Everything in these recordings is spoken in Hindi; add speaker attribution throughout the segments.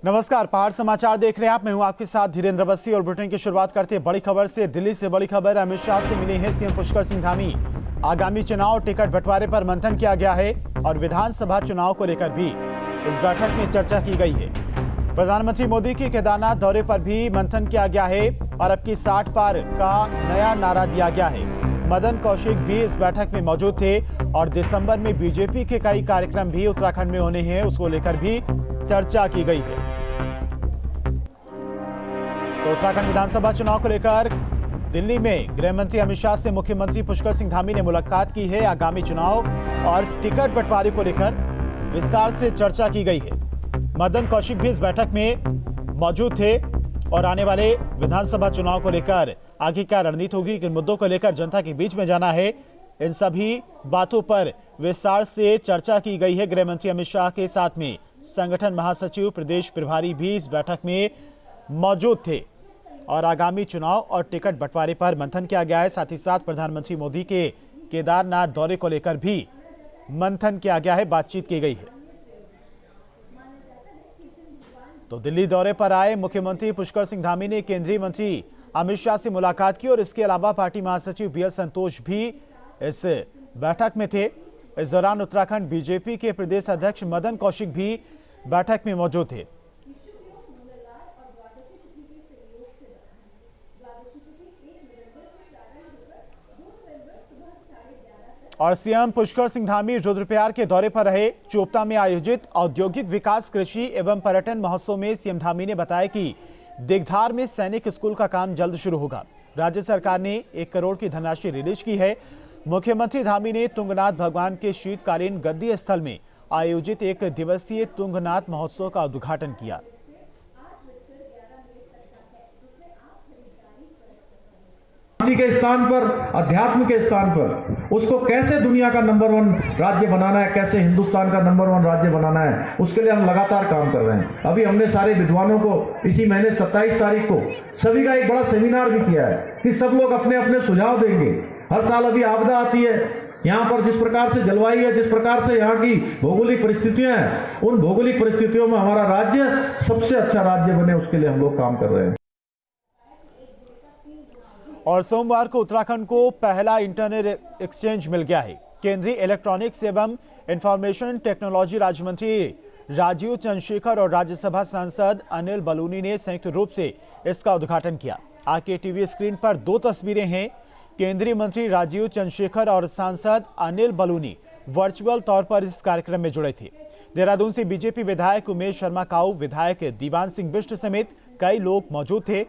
Speaker 1: नमस्कार, पहाड़ समाचार देख रहे हैं आप। मैं हूं आपके साथ धीरेन्द्र अवस्थी और बुलेटिन की शुरुआत करते हैं बड़ी खबर से। दिल्ली से बड़ी खबर अमित शाह से मिले हैं सीएम पुष्कर सिंह धामी। आगामी चुनाव टिकट बंटवारे पर मंथन किया गया है और विधानसभा चुनाव को लेकर भी इस बैठक में चर्चा की गई है। प्रधानमंत्री मोदी के केदारनाथ दौरे पर भी मंथन किया गया है और अब की 60 पार का नया नारा दिया गया है। मदन कौशिक भी इस बैठक में मौजूद थे और दिसंबर में बीजेपी के कई कार्यक्रम भी उत्तराखंड में होने हैं, उसको लेकर भी चर्चा की गई है। तो उत्तराखंड विधानसभा चुनाव को लेकर दिल्ली में गृह मंत्री अमित शाह से मुख्यमंत्री पुष्कर सिंह धामी ने मुलाकात की है। आगामी चुनाव और टिकट बंटवारे को लेकर विस्तार से चर्चा की गई है। मदन कौशिक भी इस बैठक में मौजूद थे और आने वाले विधानसभा चुनाव को लेकर आगे क्या रणनीति होगी, किन मुद्दों को लेकर जनता के बीच में जाना है, इन सभी बातों पर विस्तार से चर्चा की गई है। गृह मंत्री अमित शाह के साथ में संगठन महासचिव, प्रदेश प्रभारी भी इस बैठक में मौजूद थे और आगामी चुनाव और टिकट बंटवारे पर मंथन किया गया है। साथ ही साथ प्रधानमंत्री मोदी के केदारनाथ दौरे को लेकर भी मंथन किया गया है, बातचीत की गई है। तो दिल्ली दौरे पर आए मुख्यमंत्री पुष्कर सिंह धामी ने केंद्रीय मंत्री अमित शाह से मुलाकात की और इसके अलावा पार्टी महासचिव बी एल संतोष भी इस बैठक में थे। इस दौरान उत्तराखंड बीजेपी के प्रदेश अध्यक्ष मदन कौशिक भी बैठक में मौजूद थे। और सीएम पुष्कर सिंह धामी रुद्रप्रयाग के दौरे पर रहे। चोपता में आयोजित औद्योगिक विकास, कृषि एवं पर्यटन महोत्सव में सीएम धामी ने बताया कि दिगधार में सैनिक स्कूल का काम जल्द शुरू होगा। राज्य सरकार ने 1 करोड़ की धनराशि रिलीज की है। मुख्यमंत्री धामी ने तुंगनाथ भगवान के शीतकालीन गद्दी स्थल में आयोजित 1 दिवसीय तुंगनाथ महोत्सव का उद्घाटन किया।
Speaker 2: के स्थान पर, अध्यात्म के स्थान पर उसको कैसे दुनिया का नंबर 1 राज्य बनाना है, कैसे हिंदुस्तान का नंबर 1 राज्य बनाना है, उसके लिए हम लगातार काम कर रहे हैं। अभी हमने सारे विद्वानों को इसी महीने 27 तारीख को सभी का एक बड़ा सेमिनार भी किया है कि सब लोग अपने अपने सुझाव देंगे। हर साल अभी आपदा आती है, यहाँ पर जिस प्रकार से जलवायु है, जिस प्रकार से यहाँ की भौगोलिक परिस्थितियां हैं, उन भौगोलिक परिस्थितियों में हमारा राज्य सबसे अच्छा राज्य बने, उसके लिए हम लोग काम कर रहे हैं।
Speaker 1: और सोमवार को उत्तराखंड को पहला इंटरनेट एक्सचेंज मिल गया है। केंद्रीय इलेक्ट्रॉनिक्स एवं इंफॉर्मेशन टेक्नोलॉजी राज्य मंत्री राजीव चंद्रशेखर और राज्यसभा सांसद अनिल बलूनी ने संयुक्त रूप से इसका उद्घाटन किया। आपके टीवी स्क्रीन पर 2 तस्वीरें हैं। केंद्रीय मंत्री राजीव चंद्रशेखर और सांसद अनिल बलूनी वर्चुअल तौर पर इस कार्यक्रम में जुड़े थे। देहरादून से बीजेपी विधायक उमेश शर्मा काऊ, विधायक दीवान सिंह बिष्ट समेत कई लोग मौजूद थे।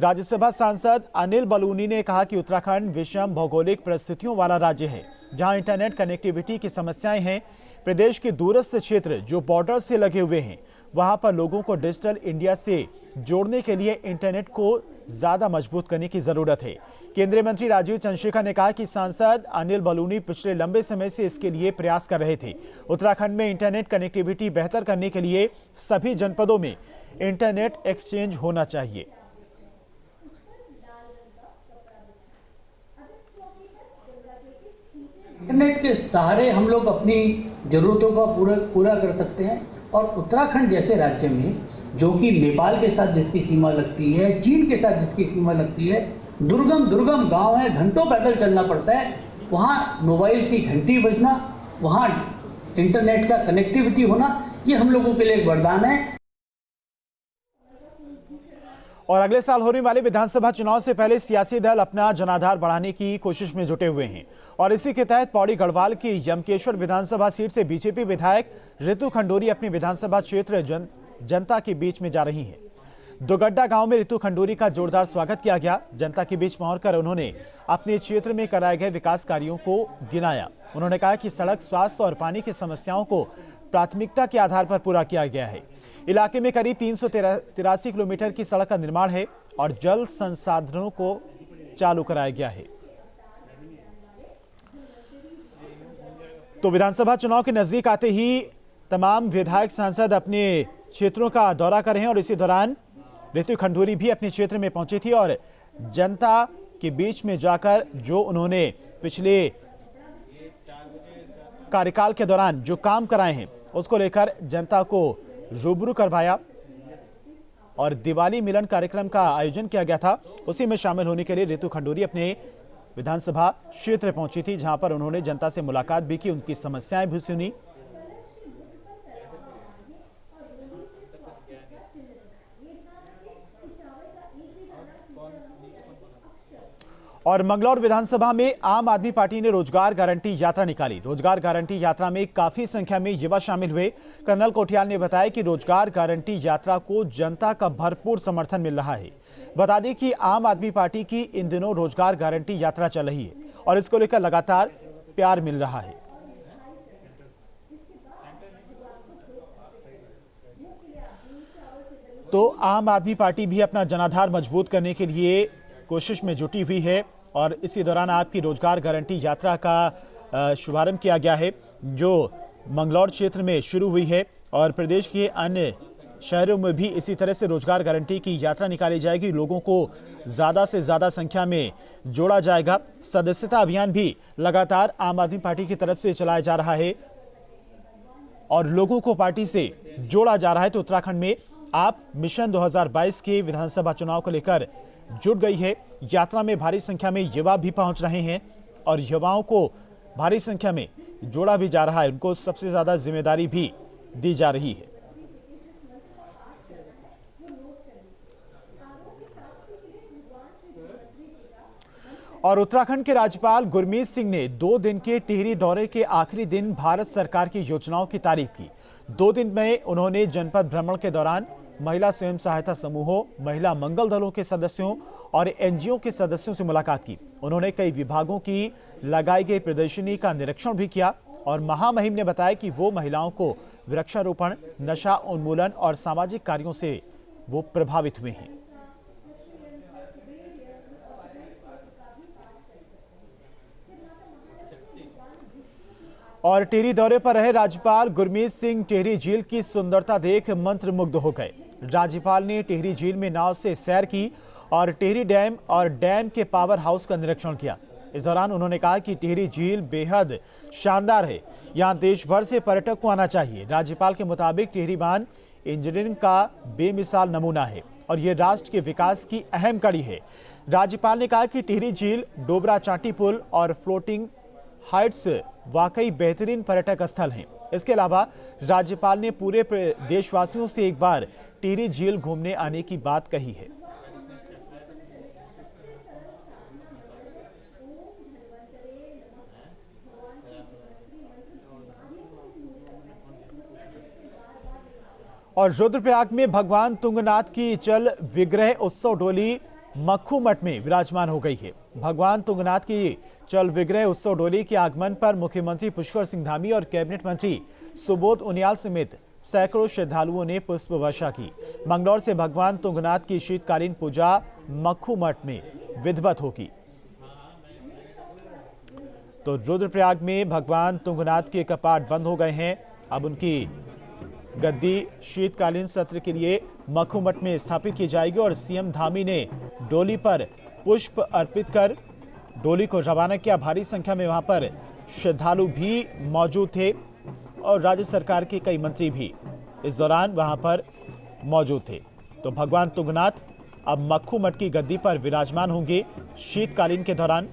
Speaker 1: राज्यसभा सांसद अनिल बलूनी ने कहा कि उत्तराखंड विषम भौगोलिक परिस्थितियों वाला राज्य है, जहां इंटरनेट कनेक्टिविटी की समस्याएं हैं। प्रदेश के दूरस्थ क्षेत्र जो बॉर्डर से लगे हुए हैं, वहां पर लोगों को डिजिटल इंडिया से जोड़ने के लिए इंटरनेट को ज्यादा मजबूत करने की जरूरत है। केंद्रीय मंत्री राजीव चंद्रशेखर ने कहा कि सांसद अनिल बलूनी पिछले लंबे समय से इसके लिए प्रयास कर रहे थे। उत्तराखंड में इंटरनेट कनेक्टिविटी बेहतर करने के लिए सभी जनपदों में इंटरनेट एक्सचेंज होना चाहिए।
Speaker 3: इंटरनेट के सहारे हम लोग अपनी ज़रूरतों का पूरा कर सकते हैं। और उत्तराखंड जैसे राज्य में, जो कि नेपाल के साथ जिसकी सीमा लगती है, चीन के साथ जिसकी सीमा लगती है, दुर्गम गांव है, घंटों पैदल चलना पड़ता है, वहाँ मोबाइल की घंटी बजना, वहाँ इंटरनेट का कनेक्टिविटी होना, ये हम लोगों के लिए एक वरदान है।
Speaker 1: और अगले साल होने वाले विधानसभा चुनाव से पहले सियासी दल अपना जनाधार बढ़ाने की कोशिश में जुटे हुए हैं और इसी के तहत पौड़ी गढ़वाल की यमकेश्वर विधानसभा सीट से बीजेपी विधायक रितु खंडूरी अपनी विधानसभा क्षेत्र जनता के बीच में जा रही हैं। दुगड्डा गांव में रितु खंडूरी का जोरदार स्वागत किया गया। जनता के बीच पहुंचकर उन्होंने अपने क्षेत्र में कराए गए विकास कार्यों को गिनाया। उन्होंने कहा कि सड़क, स्वास्थ्य और पानी की समस्याओं को प्राथमिकता के आधार पर पूरा किया गया है। इलाके में करीब 383 किलोमीटर की सड़क का निर्माण है और जल संसाधनों को चालू कराया गया है। तो विधानसभा चुनाव के नजदीक आते ही तमाम विधायक, सांसद अपने क्षेत्रों का दौरा कर रहे हैं और इसी दौरान रितु खंडूरी भी अपने क्षेत्र में पहुंची थी और जनता के बीच में जाकर जो उन्होंने पिछले कार्यकाल के दौरान जो काम कराए हैं उसको लेकर जनता को रूबरू करवाया। और दिवाली मिलन कार्यक्रम का आयोजन किया गया था। उसी में शामिल होने के लिए रितु खंडूरी अपने विधानसभा क्षेत्र पहुंची थी, जहां पर उन्होंने जनता से मुलाकात भी की, उनकी समस्याएं भी सुनी। और मंगलौर विधानसभा में आम आदमी पार्टी ने रोजगार गारंटी यात्रा निकाली। रोजगार गारंटी यात्रा में काफी संख्या में युवा शामिल हुए। कर्नल कोठियाल ने बताया कि रोजगार गारंटी यात्रा को जनता का भरपूर समर्थन मिल रहा है। बता दें कि आम आदमी पार्टी की इन दिनों रोजगार गारंटी यात्रा चल रही है और इसको लेकर लगातार प्यार मिल रहा है। तो आम आदमी पार्टी भी अपना जनाधार मजबूत करने के लिए कोशिश में जुटी हुई है और इसी दौरान आपकी रोजगार गारंटी यात्रा का शुभारंभ किया गया है, जो मंगलौर क्षेत्र में शुरू हुई है और प्रदेश के अन्य शहरों में भी इसी तरह से रोजगार गारंटी की यात्रा निकाली जाएगी। लोगों को ज़्यादा से ज़्यादा संख्या में जोड़ा जाएगा। सदस्यता अभियान भी लगातार आम आदमी पार्टी की तरफ से चलाया जा रहा है और लोगों को पार्टी से जोड़ा जा रहा है। तो उत्तराखंड में आप मिशन 2022 के विधानसभा चुनाव को लेकर जुट गई है। यात्रा में भारी संख्या में युवा भी पहुंच रहे हैं और युवाओं को भारी संख्या में जोड़ा भी जा रहा है। उनको सबसे ज्यादा जिम्मेदारी भी दी जा रही है। और उत्तराखंड के राज्यपाल गुरमीत सिंह ने 2 दिन के टिहरी दौरे के आखिरी दिन भारत सरकार की योजनाओं की तारीफ की। 2 दिन में उन्होंने जनपद भ्रमण के दौरान महिला स्वयं सहायता समूहों, महिला मंगल दलों के सदस्यों और एनजीओ के सदस्यों से मुलाकात की। उन्होंने कई विभागों की लगाई गई प्रदर्शनी का निरीक्षण भी किया और महामहिम ने बताया कि वो महिलाओं को वृक्षारोपण, नशा उन्मूलन और सामाजिक कार्यों से वो प्रभावित हुए हैं। और टिहरी दौरे पर रहे राज्यपाल गुरमीत सिंह टिहरी झील की सुंदरता देख मंत्रमुग्ध हो गए। राज्यपाल ने टिहरी झील में नाव से सैर की और टिहरी डैम और डैम के पावर हाउस का निरीक्षण किया। इस दौरान उन्होंने कहा कि टिहरी झील बेहद शानदार है, यहां देश भर से पर्यटक को आना चाहिए। राज्यपाल के मुताबिक टिहरी बांध इंजीनियरिंग का बेमिसाल नमूना है और ये राष्ट्र के विकास की अहम कड़ी है। राज्यपाल ने कहा कि टिहरी झील, डोबरा चाटी पुल और फ्लोटिंग हाइट्स वाकई बेहतरीन पर्यटक स्थल हैं। इसके अलावा राज्यपाल ने पूरे देशवासियों से एक बार टिहरी झील घूमने आने की बात कही है। और रुद्रप्रयाग में भगवान तुंगनाथ की चल विग्रह उत्सव डोली मक्खू मठ में विराजमान हो गई है। भगवान तुंगनाथ की चल विग्रह उत्सव डोली के आगमन पर मुख्यमंत्री पुष्कर सिंह धामी और कैबिनेट मंत्री सुबोध उनियाल समेत सैकड़ों श्रद्धालुओं ने पुष्प वर्षा की। मंगलौर से भगवान तुंगनाथ की शीतकालीन पूजा मक्खू मठ में विधिवत होगी। तो रुद्रप्रयाग में भगवान तुंगनाथ के कपाट बंद हो गए हैं। अब उनकी गद्दी शीतकालीन सत्र के लिए मक्खू मठ में स्थापित की जाएगी और सीएम धामी ने डोली पर पुष्प अर्पित कर डोली को रवाना किया। भारी संख्या में वहां पर श्रद्धालु भी मौजूद थे और राज्य सरकार के कई मंत्री भी इस दौरान वहां पर मौजूद थे। तो भगवान तुंगनाथ अब मक्खू मठ की गद्दी पर विराजमान होंगे शीतकालीन के दौरान।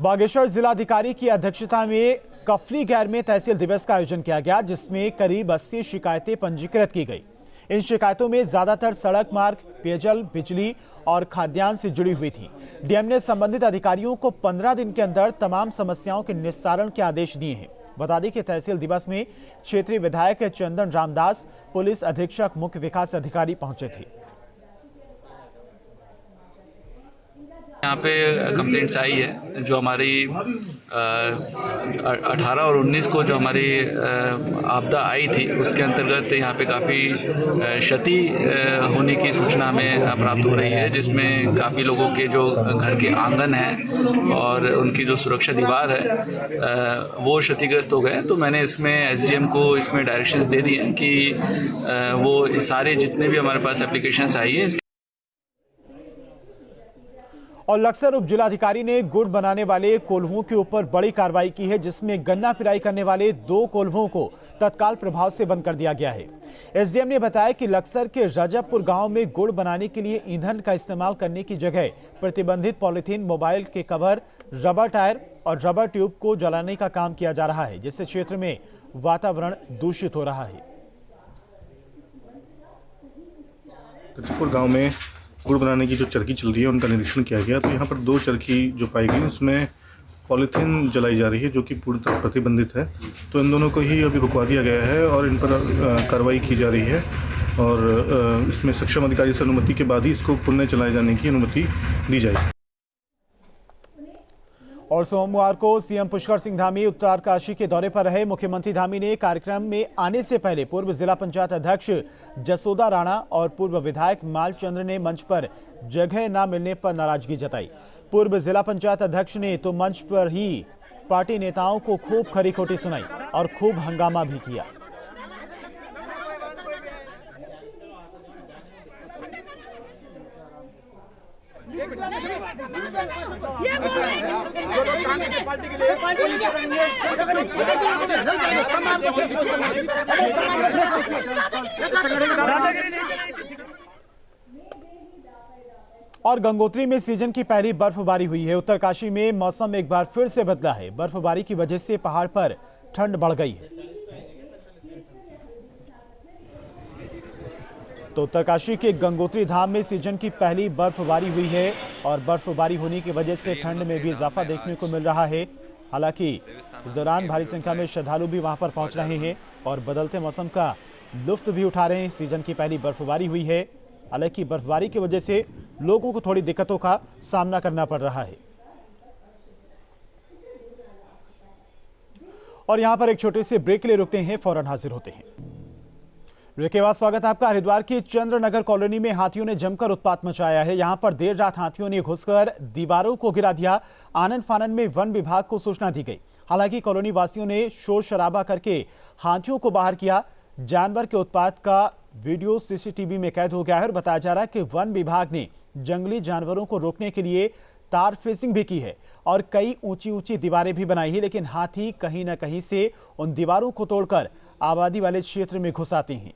Speaker 1: बागेश्वर जिलाधिकारी की अध्यक्षता में कफली गैर में तहसील दिवस का आयोजन किया गया, जिसमें करीब 80 शिकायतें पंजीकृत की गई। इन शिकायतों में ज्यादातर सड़क मार्ग, पेयजल, बिजली और खाद्यान्न से जुड़ी हुई थी। डीएम ने संबंधित अधिकारियों को 15 दिन के अंदर तमाम समस्याओं के निस्तारण के आदेश दिए हैं। बता दें कि तहसील दिवस में क्षेत्रीय विधायक चंदन रामदास, पुलिस अधीक्षक, मुख्य विकास अधिकारी पहुंचे थे।
Speaker 4: यहाँ पे कंप्लेंट्स आई है जो हमारी 18 और 19 को जो हमारी आपदा आई थी उसके अंतर्गत यहाँ पे काफ़ी क्षति होने की सूचना हमें प्राप्त हो रही है, जिसमें काफ़ी लोगों के जो घर के आंगन हैं और उनकी जो सुरक्षा दीवार है वो क्षतिग्रस्त हो गए। तो मैंने इसमें एसडीएम को इसमें डायरेक्शंस दे दिए हैं कि वो सारे जितने भी हमारे पास एप्लीकेशंस आई है
Speaker 1: और लक्सर उप जिलाधिकारी ने गुड़ बनाने वाले कोल्हुओं के ऊपर बड़ी कार्रवाई की है, जिसमें गन्ना पिराई करने वाले 2 कोल्हुओं को तत्काल प्रभाव से बंद कर दिया गया है। एसडीएम ने बताया कि लक्सर के रजबपुर गांव में गुड़ बनाने के लिए ईंधन का इस्तेमाल करने की जगह प्रतिबंधित पॉलिथीन, मोबाइल के कवर, रबर टायर और रबर ट्यूब को जलाने का काम किया जा रहा है, जिससे क्षेत्र में वातावरण दूषित हो रहा है।
Speaker 5: रजबपुर गांव में गुड़ बनाने की जो चरखी चल रही है उनका निरीक्षण किया गया, तो यहाँ पर 2 चरखी जो पाई गई उसमें पॉलीथीन जलाई जा रही है, जो कि पूरी तरह प्रतिबंधित है। तो इन दोनों को ही अभी रुकवा दिया गया है और इन पर कार्रवाई की जा रही है और इसमें सक्षम अधिकारी से अनुमति के बाद ही इसको पुनः चलाए जाने की अनुमति दी जाएगी।
Speaker 1: और सोमवार को सीएम पुष्कर सिंह धामी उत्तरकाशी के दौरे पर रहे। मुख्यमंत्री धामी ने कार्यक्रम में आने से पहले पूर्व जिला पंचायत अध्यक्ष जसोदा राणा और पूर्व विधायक मालचंद्र ने मंच पर जगह न मिलने पर नाराजगी जताई। पूर्व जिला पंचायत अध्यक्ष ने तो मंच पर ही पार्टी नेताओं को खूब खरी खोटी सुनाई और खूब हंगामा भी किया। और गंगोत्री में सीजन की पहली बर्फबारी हुई है। उत्तरकाशी में मौसम एक बार फिर से बदला है। बर्फबारी की वजह से पहाड़ पर ठंड बढ़ गई है। तो उत्तरकाशी के गंगोत्री धाम में सीजन की पहली बर्फबारी हुई है और बर्फबारी होने की वजह से ठंड में भी इजाफा देखने को मिल रहा है। हालांकि इस दौरान भारी संख्या में श्रद्धालु भी वहां पर पहुंच रहे हैं और बदलते मौसम का लुत्फ भी उठा रहे हैं। सीजन की पहली बर्फबारी हुई है, हालांकि बर्फबारी की वजह से लोगों को थोड़ी दिक्कतों का सामना करना पड़ रहा है। और यहां पर एक छोटे से ब्रेक के लिए रुकते हैं, फौरन हाजिर होते हैं। ब्रेक के बाद स्वागत है आपका। हरिद्वार की चंद्रनगर कॉलोनी में हाथियों ने जमकर उत्पात मचाया है। यहां पर देर रात हाथियों ने घुसकर दीवारों को गिरा दिया। आनन फानन में वन विभाग को सूचना दी गई। हालांकि कॉलोनी वासियों ने शोर शराबा करके हाथियों को बाहर किया। जानवर के उत्पात का वीडियो सीसीटीवी में कैद हो गया है और बताया जा रहा है कि वन विभाग ने जंगली जानवरों को रोकने के लिए तार फेंसिंग भी की है और कई ऊंची ऊंची दीवारें भी बनाई है, लेकिन हाथी कहीं न कहीं से उन दीवारों को तोड़कर आबादी वाले क्षेत्र में घुस आते हैं।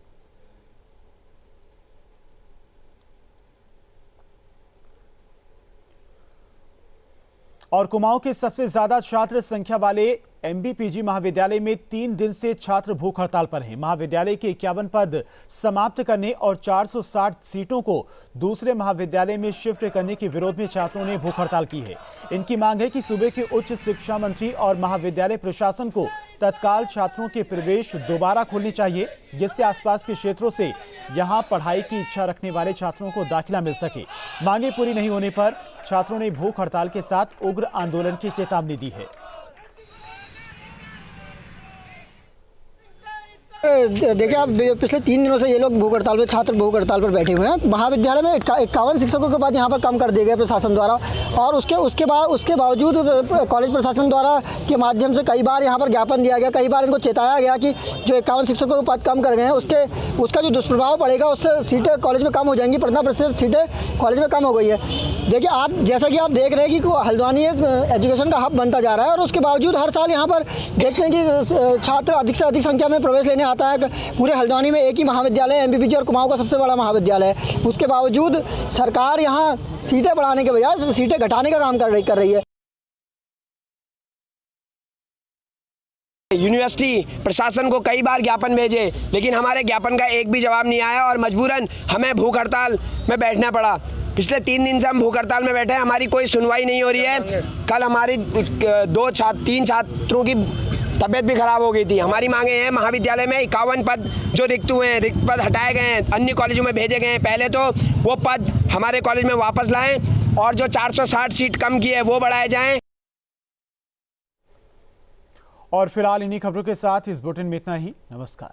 Speaker 1: और कुमाऊं के सबसे ज्यादा छात्र संख्या वाले एमबीपीजी महाविद्यालय में 3 दिन से छात्र भूख हड़ताल पर हैं। महाविद्यालय के 51 पद समाप्त करने और 460 सीटों को दूसरे महाविद्यालय में शिफ्ट करने के विरोध में छात्रों ने भूख हड़ताल की है। इनकी मांग है कि सूबे के उच्च शिक्षा मंत्री और महाविद्यालय प्रशासन को तत्काल छात्रों के प्रवेश दोबारा खोलनी चाहिए, जिससे आसपास के क्षेत्रों से यहां पढ़ाई की इच्छा रखने वाले छात्रों को दाखिला मिल सके। मांगे पूरी नहीं होने पर छात्रों ने भूख हड़ताल के साथ उग्र आंदोलन की चेतावनी दी है।
Speaker 6: देखिए आप, पिछले 3 दिनों से ये लोग भूख हड़ताल पर, छात्र भूख हड़ताल पर बैठे हुए हैं। महाविद्यालय में 51 शिक्षकों के बाद यहाँ पर कम कर दिए गए प्रशासन द्वारा और उसके बावजूद कॉलेज प्रशासन द्वारा के माध्यम से कई बार यहाँ पर ज्ञापन दिया गया, कई बार इनको चेताया गया कि जो 51 शिक्षकों के पद कम कर गए हैं उसका जो दुष्प्रभाव पड़ेगा, उससे सीटें कॉलेज में कम हो जाएंगी। 15% सीटें कॉलेज में कम हो गई है। देखिए आप, जैसा कि आप देख रहे हैं कि हल्द्वानी एक एजुकेशन का हब बनता जा रहा है और उसके बावजूद हर साल यहाँ पर देखते हैं कि छात्र अधिक से अधिक संख्या में प्रवेश लेने आता है। पूरे हल्द्वानी में एक ही महाविद्यालय एमबीपीजी और कुमाऊं का सबसे बड़ा महाविद्यालय है। उसके बावजूद सरकार यहाँ सीटें बढ़ाने के बजाय सीटें घटाने का काम कर रही है।
Speaker 7: यूनिवर्सिटी प्रशासन को कई बार ज्ञापन भेजे, लेकिन हमारे ज्ञापन का एक भी जवाब नहीं आया और मजबूरन हमें भूख हड़ताल में बैठना पड़ा। पिछले 3 दिन से हम भूख हड़ताल में बैठे हैं, हमारी कोई सुनवाई नहीं हो रही है। कल हमारी 3 छात्रों की तबीयत भी खराब हो गई थी। हमारी मांगे हैं, महाविद्यालय में 51 पद जो रिक्त हुए हैं, रिक्त पद हटाए गए हैं, अन्य कॉलेजों में भेजे गए हैं। पहले तो वो पद हमारे कॉलेज में वापस लाएं और जो 460 सीट कम की है वो बढ़ाए जाएं।
Speaker 1: और फिलहाल इन्हीं खबरों के साथ इस बुलेटिन में इतना ही। नमस्कार।